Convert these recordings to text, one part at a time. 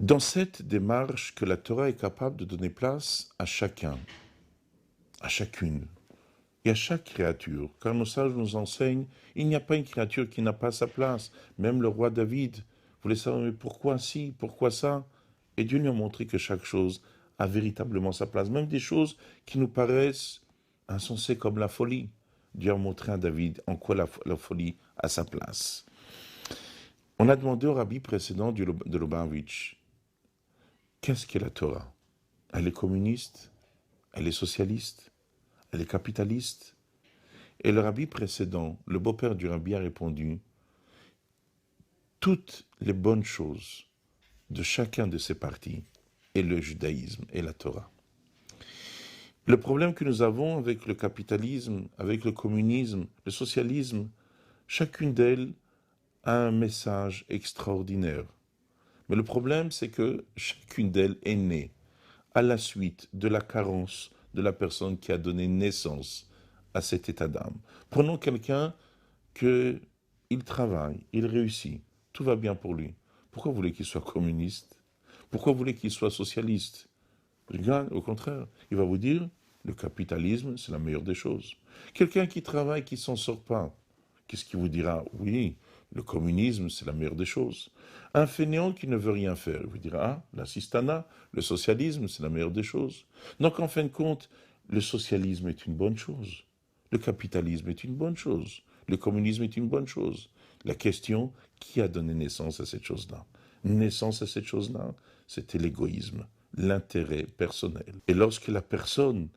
Dans cette démarche que la Torah est capable de donner place à chacun, à chacune et à chaque créature, car nos sages nous enseignent, il n'y a pas une créature qui n'a pas sa place. Même le roi David voulait savoir, mais pourquoi ci, pourquoi ça? Et Dieu lui a montré que chaque chose a véritablement sa place, même des choses qui nous paraissent insensées comme la folie. Dieu a montré à David en quoi la folie a sa place. On a demandé au rabbi précédent de Lubavitch, qu'est-ce qu'est la Torah? Elle est communiste? Elle est socialiste? Elle est capitaliste? Et le rabbi précédent, le beau-père du rabbi, a répondu, toutes les bonnes choses de chacun de ces partis est le judaïsme et la Torah. Le problème que nous avons avec le capitalisme, avec le communisme, le socialisme, chacune d'elles a un message extraordinaire. Mais le problème, c'est que chacune d'elles est née à la suite de la carence de la personne qui a donné naissance à cet état d'âme. Prenons quelqu'un qu'il travaille, il réussit, tout va bien pour lui. Pourquoi vous voulez qu'il soit communiste? Pourquoi vous voulez qu'il soit socialiste? Regarde, au contraire, il va vous dire, le capitalisme, c'est la meilleure des choses. Quelqu'un qui travaille, qui ne s'en sort pas, qu'est-ce qu'il vous dira? Oui, le communisme, c'est la meilleure des choses. Un fainéant qui ne veut rien faire, il vous dira, ah, l'assistanat, le socialisme, c'est la meilleure des choses. Donc, en fin de compte, le socialisme est une bonne chose. Le capitalisme est une bonne chose. Le communisme est une bonne chose. La question, qui a donné naissance à cette chose-là? Naissance à cette chose-là, c'était l'égoïsme, l'intérêt personnel. Et lorsque la personne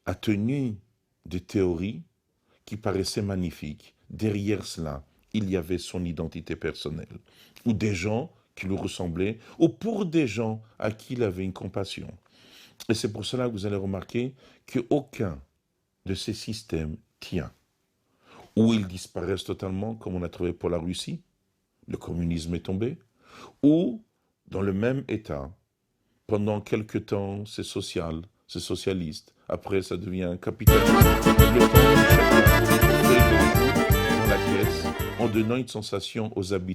a tenu des théories qui paraissaient magnifiques, derrière cela, il y avait son identité personnelle, ou des gens qui lui ressemblaient, ou pour des gens à qui il avait une compassion. Et c'est pour cela que vous allez remarquer qu'aucun de ces systèmes tient. Ou ils disparaissent totalement, comme on a trouvé pour la Russie, le communisme est tombé, ou dans le même état, pendant quelque temps, c'est social, c'est socialiste, après ça devient capitaliste, le temps où chacun fait le coup dans la caisse, en donnant une sensation aux habitants